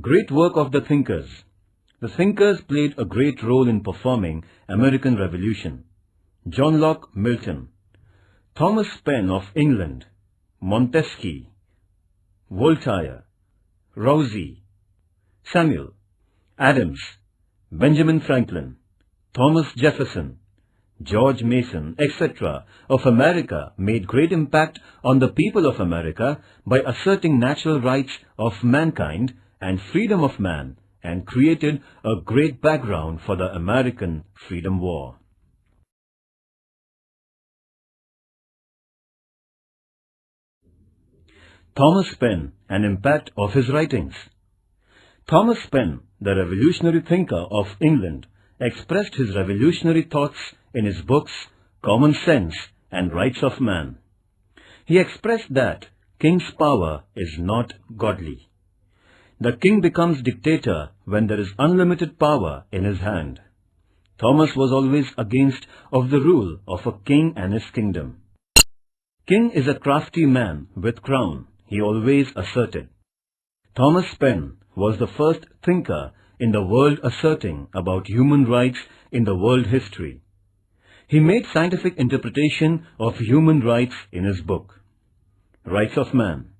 Great work of the thinkers. The thinkers played a great role in performing American Revolution. John Locke, Milton. Thomas Paine of England. Montesquieu. Voltaire. Rousseau. Samuel. Adams. Benjamin Franklin. Thomas Jefferson. George Mason, etc. of America made great impact on the people of America by asserting natural rights of mankind and freedom of man, and created a great background for the American Freedom War. Thomas Paine, an impact of his writings. Thomas Paine, the revolutionary thinker of England, expressed his revolutionary thoughts in his books Common Sense and Rights of Man. He expressed that king's power is not godly. The king becomes dictator when there is unlimited power in his hand. Thomas was always against of the rule of a king and his kingdom. King is a crafty man with crown, he always asserted. Thomas Paine was the first thinker in the world asserting about human rights in the world history. He made scientific interpretation of human rights in his book, Rights of Man.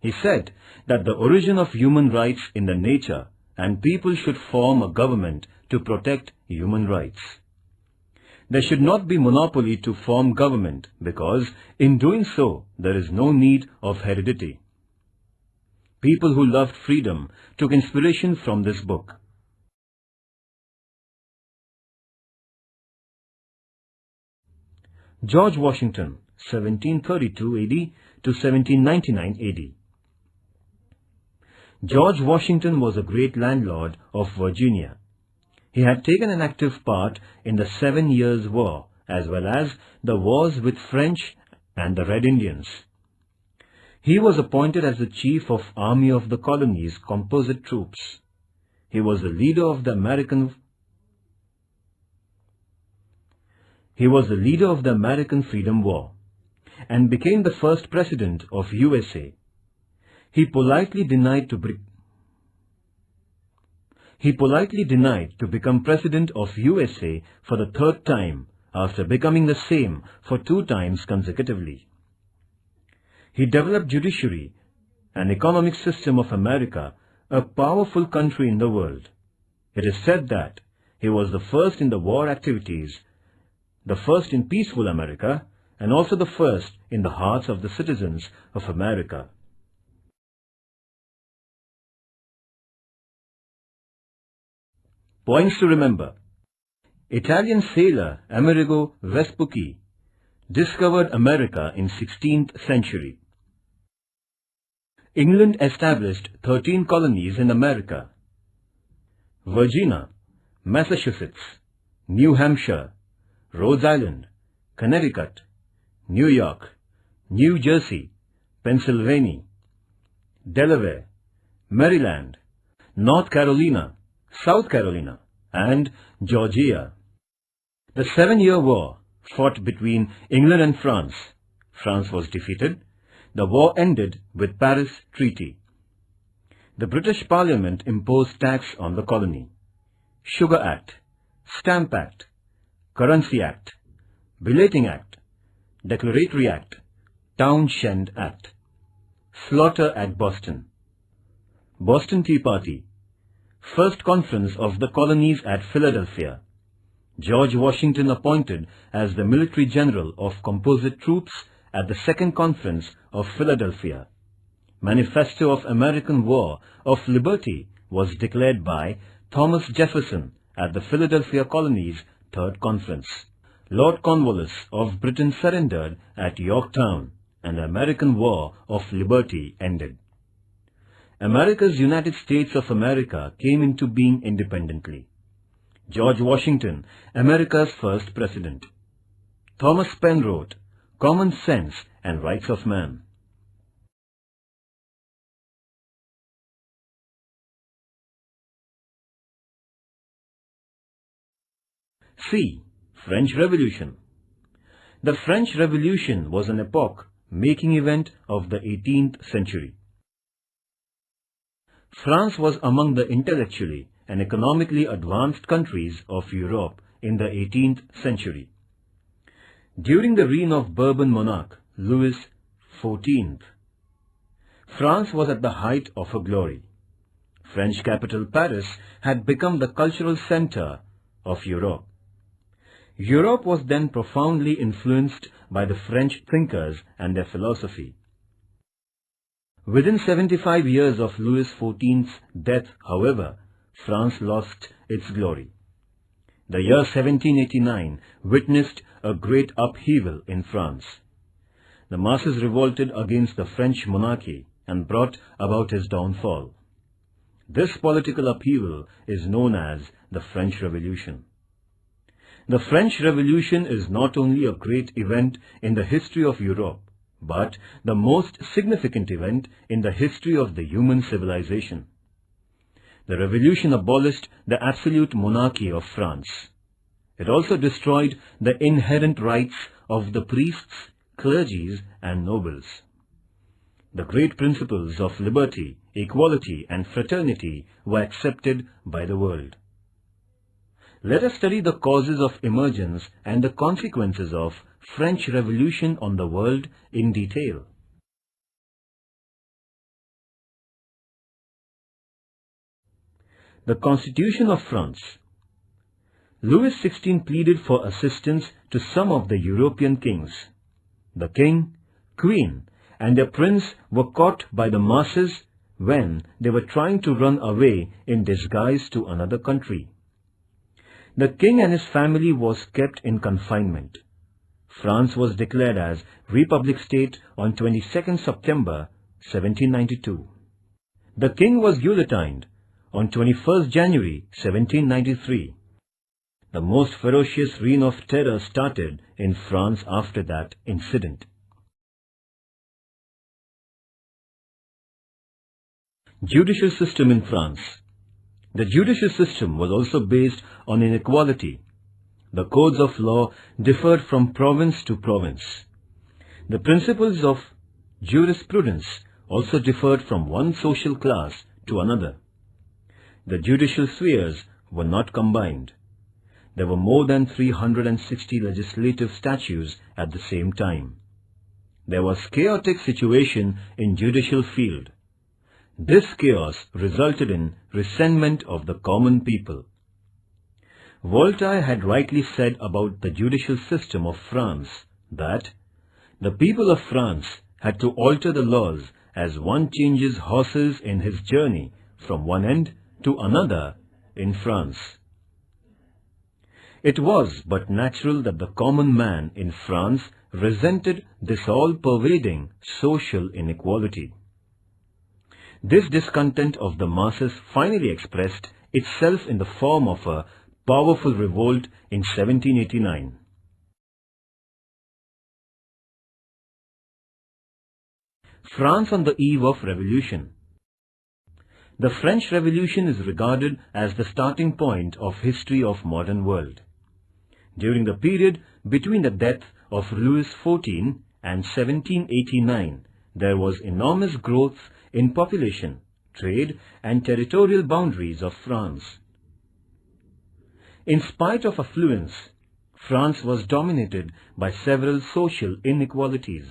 He said that the origin of human rights in the nature and people should form a government to protect human rights. There should not be monopoly to form government because in doing so there is no need of heredity. People who loved freedom took inspiration from this book. George Washington, 1732 AD to 1799 AD. George Washington was a great landlord of Virginia. He had taken an active part in the 7 Years' War as well as the wars with French and the Red Indians. He was appointed as the chief of Army of the Colonies composite troops. He was the leader of the American Freedom War and became the first president of USA. He politely denied to become president of USA for the 3rd time after becoming the same for 2 times consecutively. He developed judiciary, an economic system of America, a powerful country in the world. It is said that he was the first in the war activities, the first in peaceful America, and also the first in the hearts of the citizens of America. Points to remember. Italian sailor Amerigo Vespucci discovered America in 16th century. England established 13 colonies in America. Virginia, Massachusetts, New Hampshire, Rhode Island, Connecticut, New York, New Jersey, Pennsylvania, Delaware, Maryland, North Carolina, South Carolina, and Georgia. The 7-Year War fought between England and France. France was defeated. The war ended with Paris Treaty. The British Parliament imposed tax on the colony. Sugar Act, Stamp Act, Currency Act, Belating Act, Declaratory Act, Townshend Act. Slaughter at Boston. Boston Tea Party. First Conference of the Colonies at Philadelphia. George Washington appointed as the Military General of Composite Troops at the Second Conference of Philadelphia. Manifesto of American War of Liberty was declared by Thomas Jefferson at the Philadelphia Colony's Third Conference. Lord Cornwallis of Britain surrendered at Yorktown, and the American War of Liberty ended. America's United States of America came into being independently. George Washington, America's first president. Thomas Paine wrote Common Sense and Rights of Man. C. French Revolution. The French Revolution was an epoch-making event of the 18th century. France was among the intellectually and economically advanced countries of Europe in the 18th century. During the reign of Bourbon monarch Louis XIV, France was at the height of her glory. French capital Paris had become the cultural center of Europe. Europe was then profoundly influenced by the French thinkers and their philosophy. Within 75 years of Louis XIV's death, however, France lost its glory. The year 1789 witnessed a great upheaval in France. The masses revolted against the French monarchy and brought about his downfall. This political upheaval is known as the French Revolution. The French Revolution is not only a great event in the history of Europe, but the most significant event in the history of the human civilization. The revolution abolished the absolute monarchy of France. It also destroyed the inherent rights of the priests, clergies, and nobles. The great principles of liberty, equality, and fraternity were accepted by the world. Let us study the causes of emergence and the consequences of French Revolution on the world in detail. The Constitution of France. Louis XVI pleaded for assistance to some of the European kings. The king, queen, and their prince were caught by the masses when they were trying to run away in disguise to another country. The king and his family was kept in confinement. France was declared as Republic State on 22nd September 1792. The king was guillotined on 21st January 1793. The most ferocious reign of terror started in France after that incident. Judicial system in France. The judicial system was also based on inequality. The codes of law differed from province to province. The principles of jurisprudence also differed from one social class to another. The judicial spheres were not combined. There were more than 360 legislative statutes at the same time. There was chaotic situation in judicial field. This chaos resulted in resentment of the common people. Voltaire had rightly said about the judicial system of France that the people of France had to alter the laws as one changes horses in his journey from one end to another in France. It was but natural that the common man in France resented this all-pervading social inequality. This discontent of the masses finally expressed itself in the form of a powerful revolt in 1789. France on the eve of revolution. The French Revolution is regarded as the starting point of history of modern world. During the period between the death of Louis XIV and 1789, there was enormous growth in population, trade, and territorial boundaries of France. In spite of affluence, France was dominated by several social inequalities.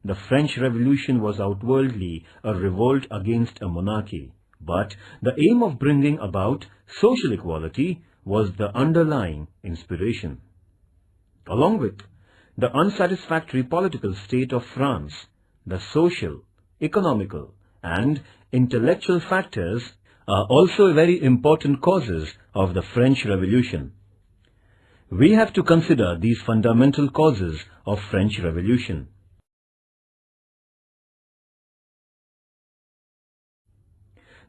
The French Revolution was outwardly a revolt against a monarchy, but the aim of bringing about social equality was the underlying inspiration. Along with the unsatisfactory political state of France, the social, economical, and intellectual factors are also very important causes of the French Revolution. We have to consider these fundamental causes of French Revolution.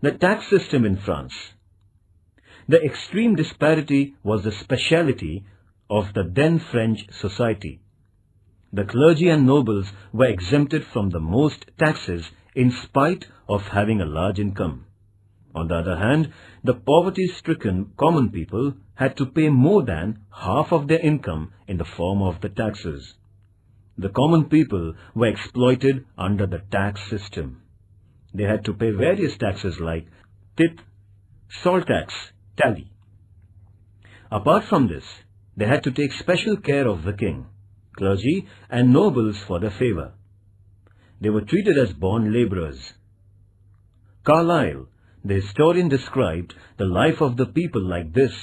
The tax system in France. The extreme disparity was the speciality of the then French society. The clergy and nobles were exempted from the most taxes in spite of having a large income. On the other hand, the poverty-stricken common people had to pay more than half of their income in the form of the taxes. The common people were exploited under the tax system. they had to pay various taxes like tithe, salt tax, tally. Apart from this, they had to take special care of the king, clergy and nobles for their favour. They were treated as born labourers. Carlyle, the historian, described the life of the people like this: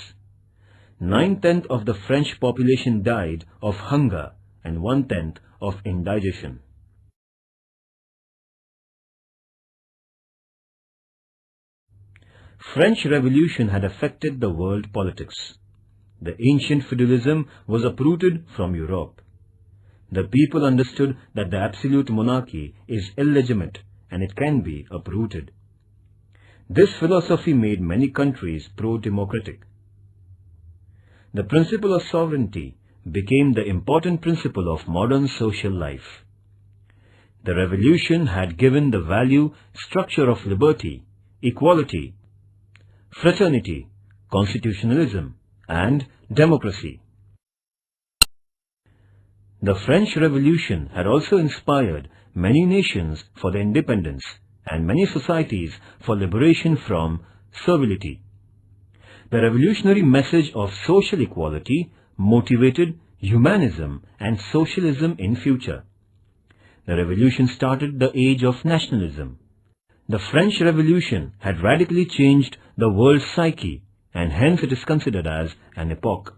9/10 of the French population died of hunger and 1/10 of indigestion. French Revolution had affected the world politics. The ancient feudalism was uprooted from Europe. The people understood that the absolute monarchy is illegitimate and it can be uprooted. This philosophy made many countries pro-democratic. The principle of sovereignty became the important principle of modern social life. The revolution had given the value structure of liberty, equality, fraternity, constitutionalism, and democracy. The French Revolution had also inspired many nations for their independence and many societies for liberation from servility. The revolutionary message of social equality motivated humanism and socialism in future. The revolution started the age of nationalism. The French Revolution had radically changed the world's psyche, and hence it is considered as an epoch.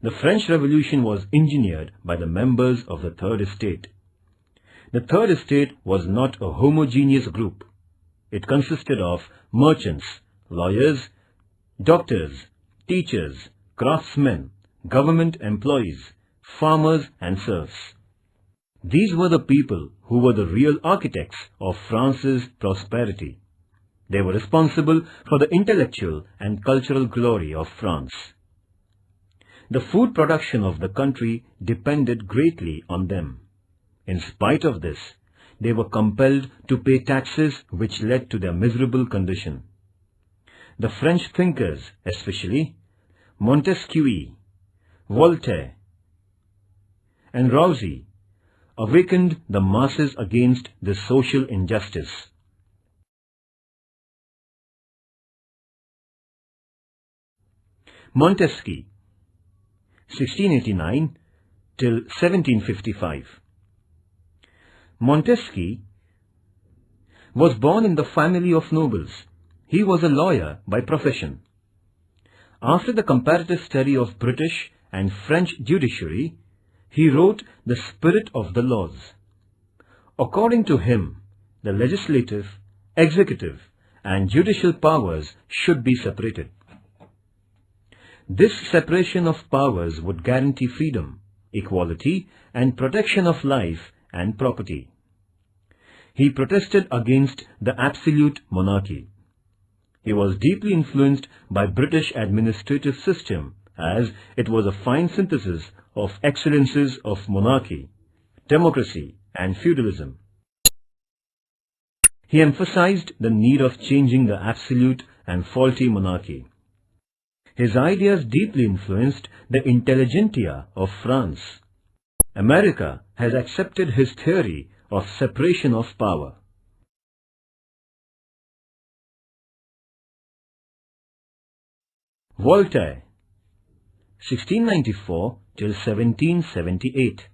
The French Revolution was engineered by the members of the Third Estate. The Third Estate was not a homogeneous group. It consisted of merchants, lawyers, doctors, teachers, craftsmen, government employees, farmers and serfs. These were the people who were the real architects of France's prosperity. They were responsible for the intellectual and cultural glory of France. The food production of the country depended greatly on them. In spite of this, they were compelled to pay taxes which led to their miserable condition. The French thinkers, especially Montesquieu, Voltaire, and Rousseau, awakened the masses against this social injustice. Montesquieu, 1689 till 1755. Montesquieu was born in the family of nobles. He was a lawyer by profession. After the comparative study of British and French judiciary, he wrote The Spirit of the Laws. According to him, the legislative, executive, and judicial powers should be separated. This separation of powers would guarantee freedom, equality, and protection of life and property. He protested against the absolute monarchy. He was deeply influenced by British administrative system, as it was a fine synthesis of excellences of monarchy, democracy, and feudalism. He emphasized the need of changing the absolute and faulty monarchy. His ideas deeply influenced the intelligentsia of France. America has accepted his theory of separation of power. Voltaire, 1694 till 1778.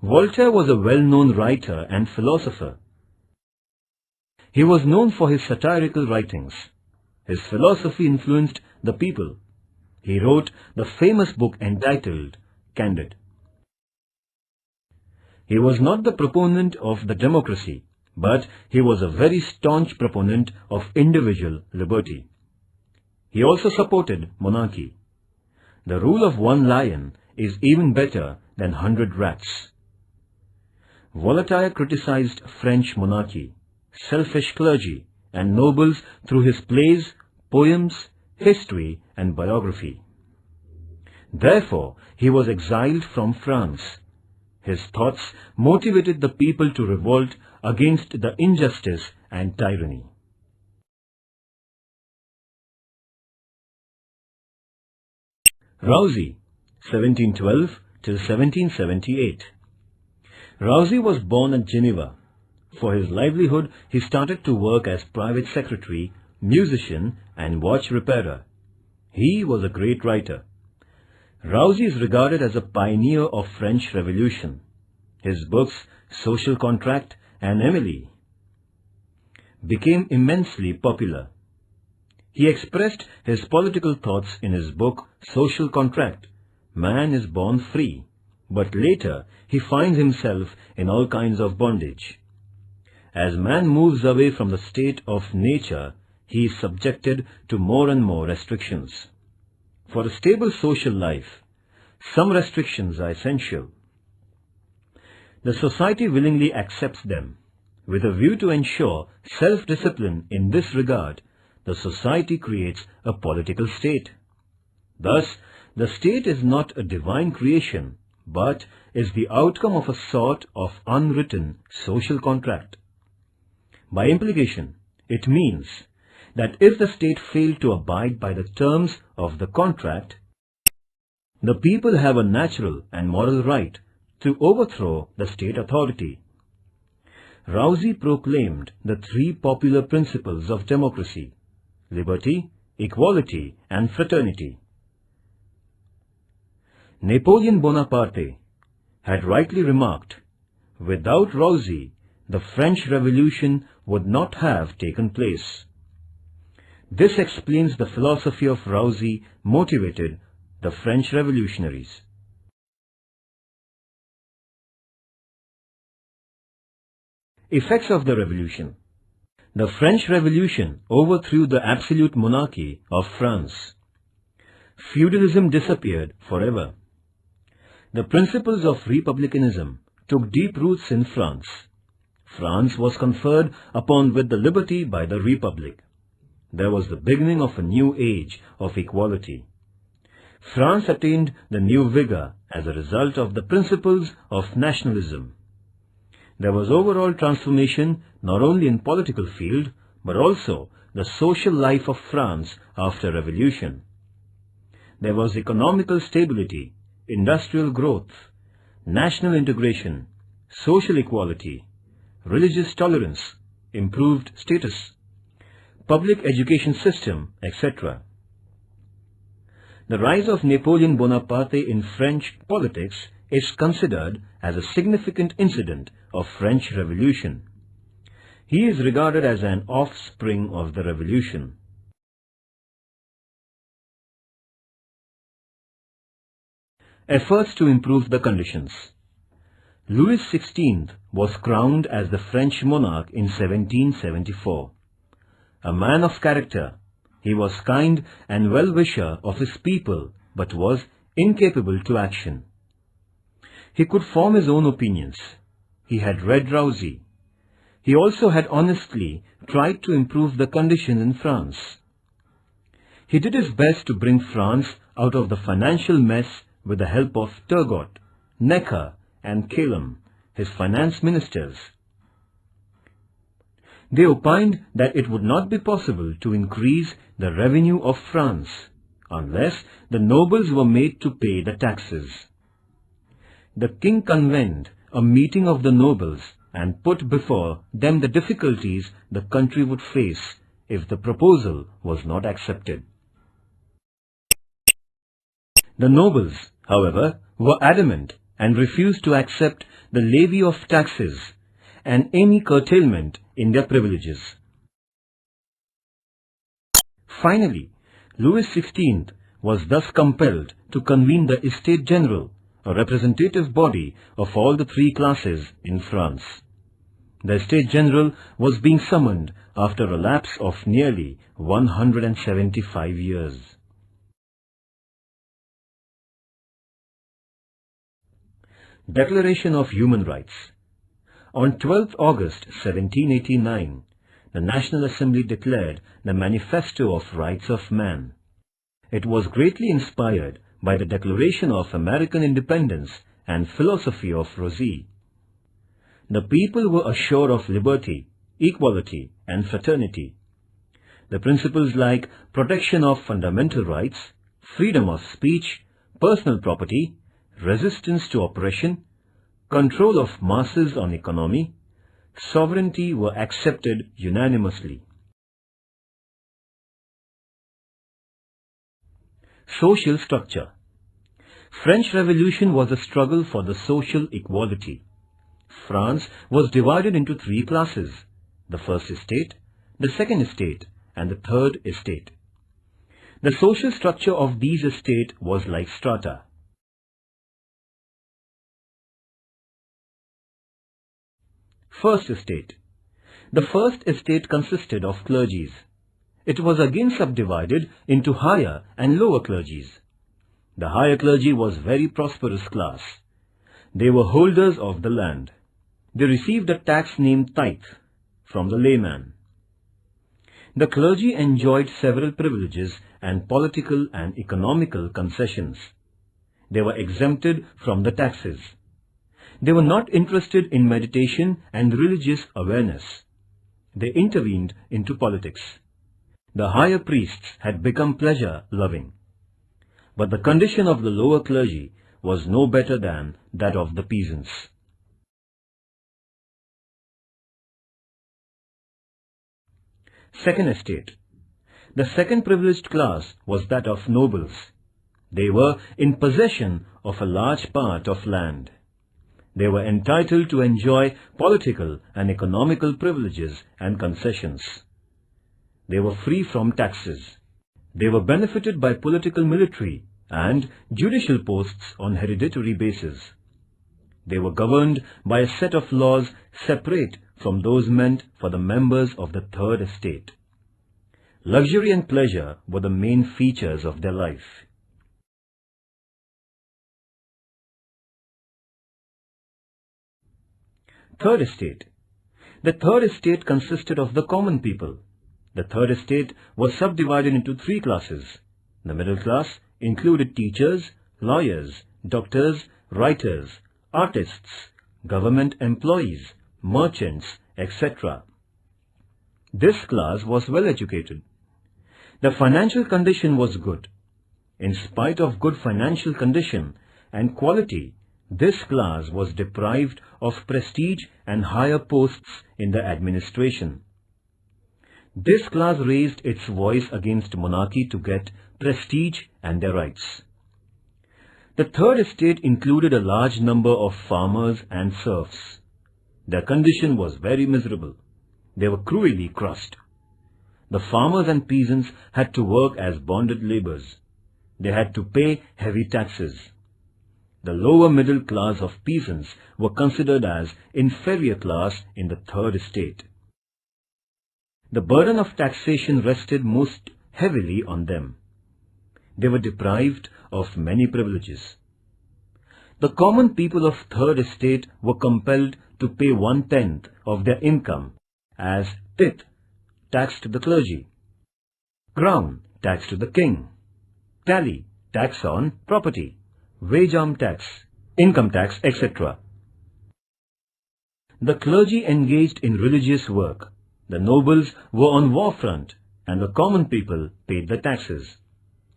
Voltaire was a well-known writer and philosopher. He was known for his satirical writings. His philosophy influenced the people. He wrote the famous book entitled Candide. He was not the proponent of the democracy, but he was a very staunch proponent of individual liberty. He also supported monarchy. The rule of one lion is even better than 100 rats. Voltaire criticized French monarchy, selfish clergy, and nobles through his plays, poems, history, and biography. Therefore, he was exiled from France. His thoughts motivated the people to revolt against the injustice and tyranny. Rousseau, 1712 till 1778. Rousseau was born at Geneva. For his livelihood, he started to work as private secretary, musician and watch repairer. He was a great writer. Rousseau is regarded as a pioneer of French Revolution. His books, Social Contract and Emily, became immensely popular. He expressed his political thoughts in his book, Social Contract. Man is born free, but later he finds himself in all kinds of bondage. As man moves away from the state of nature, he is subjected to more and more restrictions. For a stable social life, some restrictions are essential. The society willingly accepts them. With a view to ensure self-discipline in this regard, the society creates a political state. Thus, the state is not a divine creation, but is the outcome of a sort of unwritten social contract. By implication, it means that if the state failed to abide by the terms of the contract, the people have a natural and moral right to overthrow the state authority. Rousseau proclaimed the three popular principles of democracy: liberty, equality, and fraternity. Napoleon Bonaparte had rightly remarked, without Rousseau, the French Revolution would not have taken place. This explains the philosophy of Rousseau motivated the French revolutionaries. Effects of the Revolution. The French Revolution overthrew the absolute monarchy of France. Feudalism disappeared forever. The principles of republicanism took deep roots in France. France was conferred upon with the liberty by the Republic. There was the beginning of a new age of equality. France attained the new vigor as a result of the principles of nationalism. There was overall transformation not only in political field, but also the social life of France after revolution. There was economical stability, industrial growth, national integration, social equality, religious tolerance, improved status, public education system, etc. The rise of Napoleon Bonaparte in French politics is considered as a significant incident of French Revolution. He is regarded as an offspring of the revolution. Efforts to improve the conditions. Louis XVI was crowned as the French monarch in 1774. A man of character, he was kind and well-wisher of his people, but was incapable to action. He could form his own opinions. He had read Rousseau. He also had honestly tried to improve the conditions in France. He did his best to bring France out of the financial mess with the help of Turgot, Necker and Calum, his finance ministers. They opined that it would not be possible to increase the revenue of France unless the nobles were made to pay the taxes. The king convened a meeting of the nobles and put before them the difficulties the country would face if the proposal was not accepted. The nobles, however, were adamant and refused to accept the levy of taxes and any curtailment in their privileges. Finally, Louis XVI was thus compelled to convene the Estates General, a representative body of all the three classes in France. The Estates General was being summoned after a lapse of nearly 175 years. Declaration of Human Rights. On 12th August 1789, the National Assembly declared the Manifesto of Rights of Man. It was greatly inspired by the Declaration of American Independence and philosophy of Rousseau. The people were assured of liberty, equality and fraternity. The principles like protection of fundamental rights, freedom of speech, personal property, resistance to oppression, control of masses on economy, sovereignty were accepted unanimously. Social structure. French Revolution was a struggle for the social equality. France was divided into three classes: the first estate, the second estate, and the third estate. The social structure of these estates was like strata. First estate. The first estate consisted of clergies. It was again subdivided into higher and lower clergies. The higher clergy was very prosperous class. They were holders of the land. They received a tax named tithe from the layman. The clergy enjoyed several privileges and political and economical concessions. They were exempted from the taxes. They were not interested in meditation and religious awareness. They intervened into politics. The higher priests had become pleasure-loving. But the condition of the lower clergy was no better than that of the peasants. Second estate. The second privileged class was that of nobles. They were in possession of a large part of land. They were entitled to enjoy political and economical privileges and concessions. They were free from taxes. They were benefited by political, military, and judicial posts on hereditary basis. They were governed by a set of laws separate from those meant for the members of the third estate. Luxury and pleasure were the main features of their life. Third estate. The third estate consisted of the common people. The third estate was subdivided into three classes. The middle class included teachers, lawyers, doctors, writers, artists, government employees, merchants, etc. This class was well educated. The financial condition was good. In spite of good financial condition and quality, this class was deprived of prestige and higher posts in the administration. This class raised its voice against monarchy to get prestige and their rights. The third estate included a large number of farmers and serfs. Their condition was very miserable. They were cruelly crushed. The farmers and peasants had to work as bonded laborers. They had to pay heavy taxes. The lower middle class of peasants were considered as inferior class in the third estate. The burden of taxation rested most heavily on them. They were deprived of many privileges. The common people of third estate were compelled to pay 1/10 of their income as tithe, tax to the clergy; crown, tax to the king; tally, tax on property; wage arm tax, income tax, etc. The clergy engaged in religious work. The nobles were on war front, and the common people paid the taxes.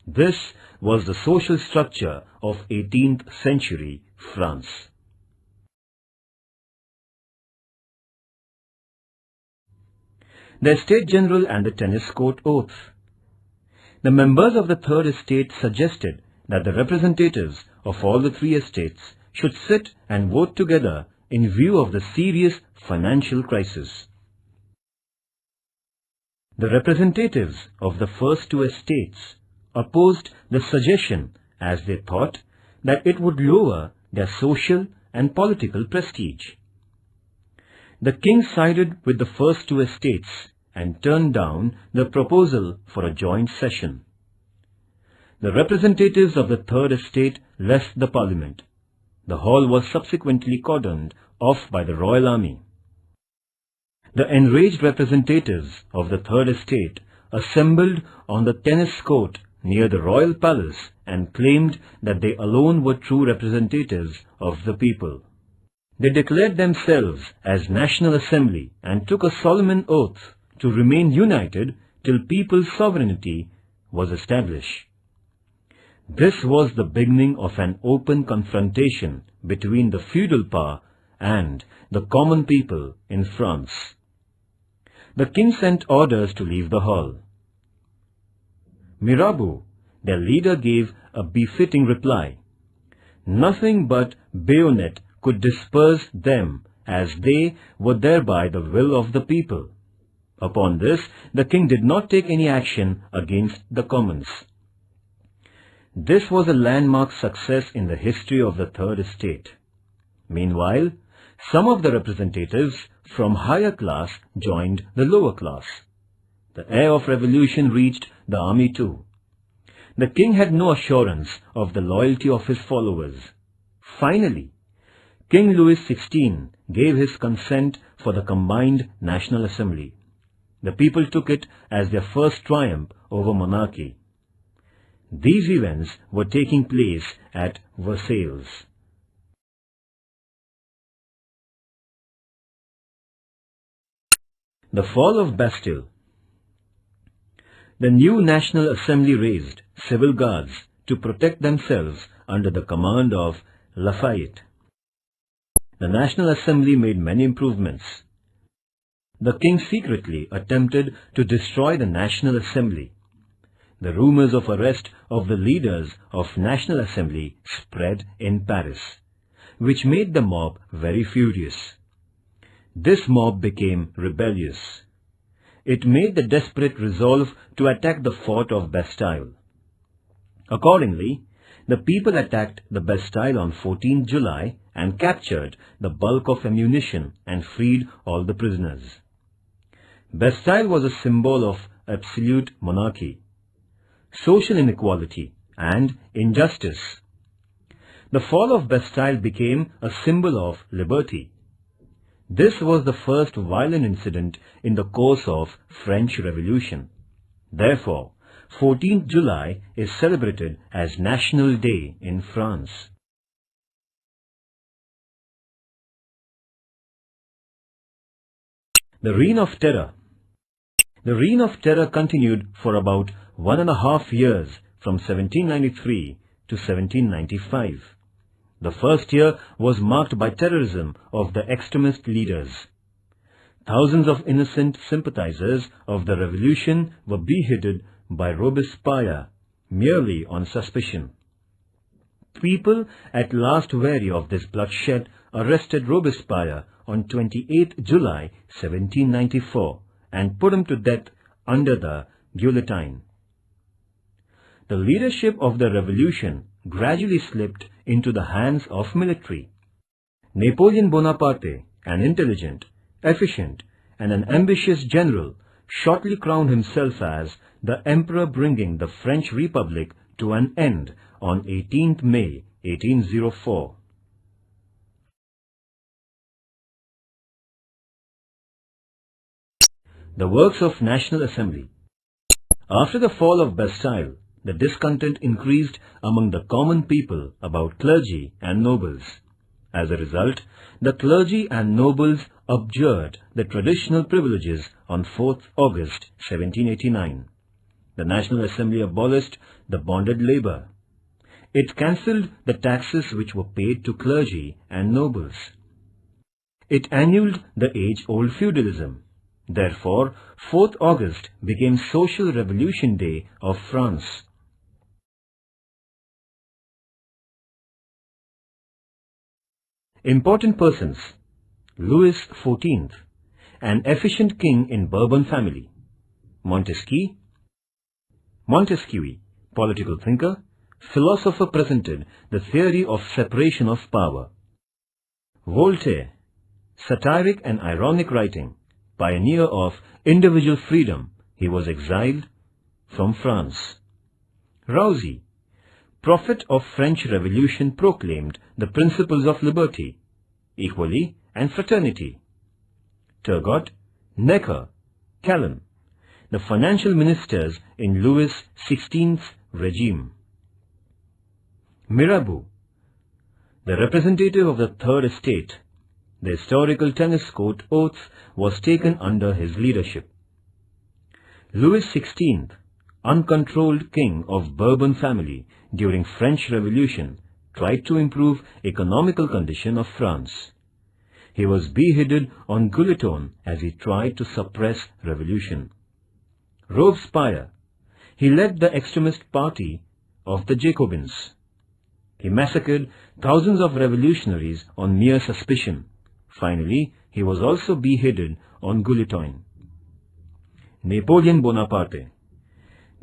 This was the social structure of 18th century France. The Estate General and the Tennis Court Oath. The members of the third estate suggested that the representatives of all the three estates should sit and vote together in view of the serious financial crisis. The representatives of the first two estates opposed the suggestion as they thought that it would lower their social and political prestige. The king sided with the first two estates and turned down the proposal for a joint session. The representatives of the third estate left the parliament. The hall was subsequently cordoned off by the royal army. The enraged representatives of the third estate assembled on the tennis court near the royal palace and claimed that they alone were true representatives of the people. They declared themselves as National Assembly and took a solemn oath to remain united till people's sovereignty was established. This was the beginning of an open confrontation between the feudal power and the common people in France. The king sent orders to leave the hall. Mirabeau, their leader, gave a befitting reply. Nothing but bayonet could disperse them, as they were thereby the will of the people. Upon this, the king did not take any action against the commons. This was a landmark success in the history of the Third Estate. Meanwhile, some of the representatives from higher class joined the lower class. The air of revolution reached the army too. The king had no assurance of the loyalty of his followers. Finally, King Louis XVI gave his consent for the combined National Assembly. The people took it as their first triumph over monarchy. These events were taking place at Versailles. The Fall of Bastille. The new National Assembly raised civil guards to protect themselves under the command of Lafayette. The National Assembly made many improvements. The king secretly attempted to destroy the National Assembly. The rumors of arrest of the leaders of National Assembly spread in Paris, which made the mob very furious. This mob became rebellious. It made the desperate resolve to attack the fort of Bastille. Accordingly, the people attacked the Bastille on 14 July and captured the bulk of ammunition and freed all the prisoners. Bastille was a symbol of absolute monarchy, social inequality and injustice. The fall of Bastille became a symbol of liberty. This was the first violent incident in the course of French Revolution. Therefore, 14th July is celebrated as National Day in France. The Reign of Terror. The Reign of Terror continued for about 1.5 years from 1793 to 1795. The first year was marked by terrorism of the extremist leaders. Thousands of innocent sympathizers of the revolution were beheaded by Robespierre merely on suspicion. People, at last weary of this bloodshed, arrested Robespierre on 28 July 1794 and put him to death under the guillotine. The leadership of the revolution gradually slipped into the hands of military. Napoleon Bonaparte, an intelligent, efficient, and an ambitious general, shortly crowned himself as the emperor, bringing the French Republic to an end on 18th May 1804. The works of National Assembly. After the fall of Bastille, the discontent increased among the common people about clergy and nobles. As a result, the clergy and nobles abjured the traditional privileges on 4th August 1789. The National Assembly abolished the bonded labor. It cancelled the taxes which were paid to clergy and nobles. It annulled the age-old feudalism. Therefore, 4th August became Social Revolution Day of France. Important persons. Louis XIV, an efficient king in Bourbon family. Montesquieu, political thinker, philosopher, presented the theory of separation of power. Voltaire, satiric and ironic writing, pioneer of individual freedom, he was exiled from France. Rousseau, prophet of French Revolution, proclaimed the principles of liberty, equality and fraternity. Turgot, Necker, Calonne, the financial ministers in Louis XVI's regime. Mirabeau, the representative of the Third Estate. The historical tennis court oath was taken under his leadership. Louis XVI, uncontrolled king of Bourbon family during French Revolution, tried to improve economical condition of France. He was beheaded on Guillotine as he tried to suppress revolution. Robespierre. He led the extremist party of the Jacobins. He massacred thousands of revolutionaries on mere suspicion. Finally, he was also beheaded on Guillotine. Napoleon Bonaparte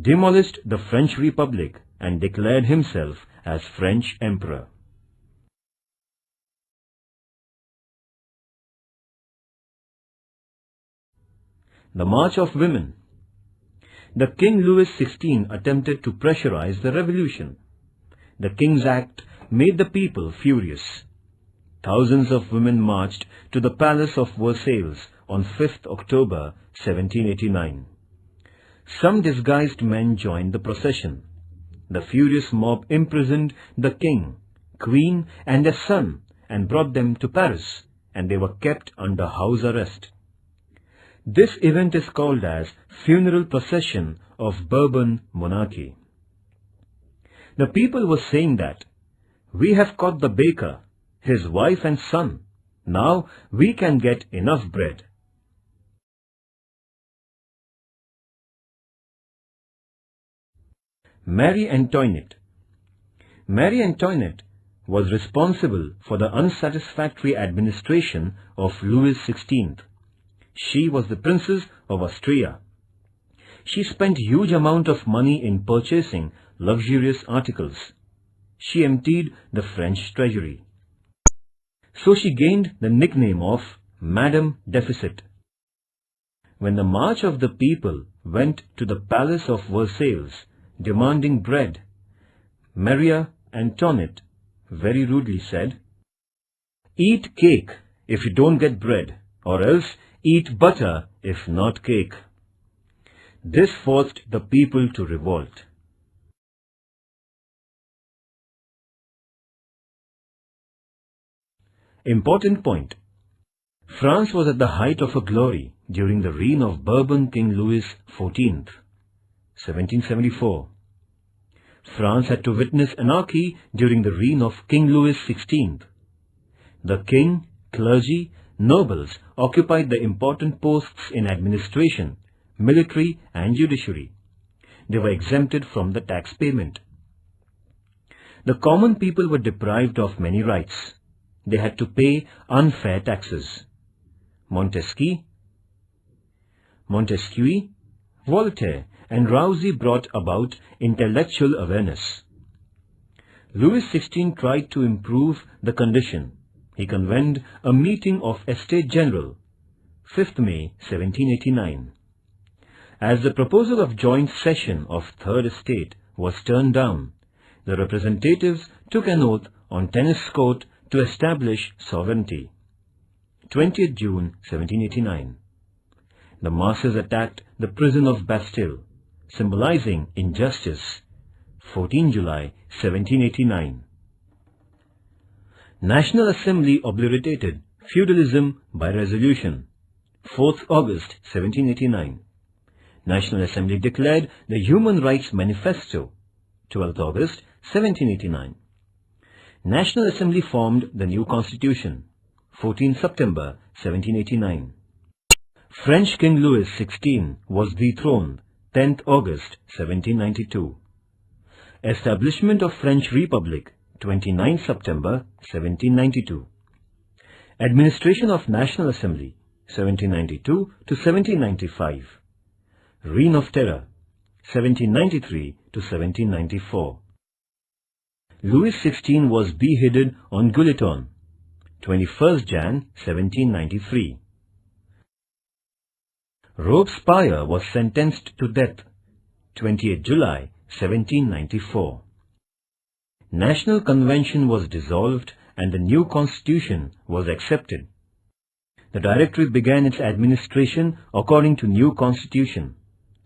demolished the French Republic and declared himself as French Emperor. The March of Women. The King Louis XVI attempted to pressurize the revolution. The King's Act made the people furious. Thousands of women marched to the Palace of Versailles on 5th October 1789. Some disguised men joined the procession. The furious mob imprisoned the king, queen and their son and brought them to Paris, and they were kept under house arrest. This event is called as Funeral Procession of Bourbon Monarchy. The people were saying that, "We have caught the baker, his wife and son. Now we can get enough bread." Marie Antoinette. Marie Antoinette was responsible for the unsatisfactory administration of Louis XVI. She was the Princess of Austria. She spent huge amount of money in purchasing luxurious articles. She emptied the French treasury. So she gained the nickname of Madame Deficit. When the march of the people went to the Palace of Versailles demanding bread, Marie Antoinette very rudely said, "Eat cake if you don't get bread, or else eat butter if not cake." This forced the people to revolt. Important point. France was at the height of her glory during the reign of Bourbon King Louis XIV, 1774. France had to witness anarchy during the reign of King Louis XVI. The king, clergy, nobles occupied the important posts in administration, military and judiciary. They were exempted from the tax payment. The common people were deprived of many rights. They had to pay unfair taxes. Montesquieu, Voltaire and Rousseau brought about intellectual awareness. Louis XVI tried to improve the condition. He convened a meeting of Estates General, 5th May 1789. As the proposal of joint session of Third Estate was turned down, the representatives took an oath on tennis court to establish sovereignty. 20th June 1789. The masses attacked the prison of Bastille, symbolizing injustice. 14 July 1789. National Assembly obliterated feudalism by resolution. 4th August 1789. National Assembly declared the Human Rights Manifesto. 12th August 1789. National Assembly formed the new Constitution. 14 September 1789. French King Louis XVI was dethroned. 10th August 1792. Establishment of French Republic. 29 September 1792. Administration of National Assembly. 1792 to 1795. Reign of Terror. 1793 to 1794. Louis XVI was beheaded on Guillotine. 21st Jan 1793. Robespierre was sentenced to death. 28 July 1794. National Convention was dissolved and the new Constitution was accepted. The Directory began its administration according to new Constitution.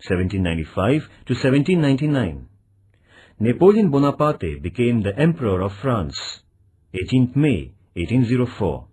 1795 to 1799. Napoleon Bonaparte became the Emperor of France. 18th May 1804.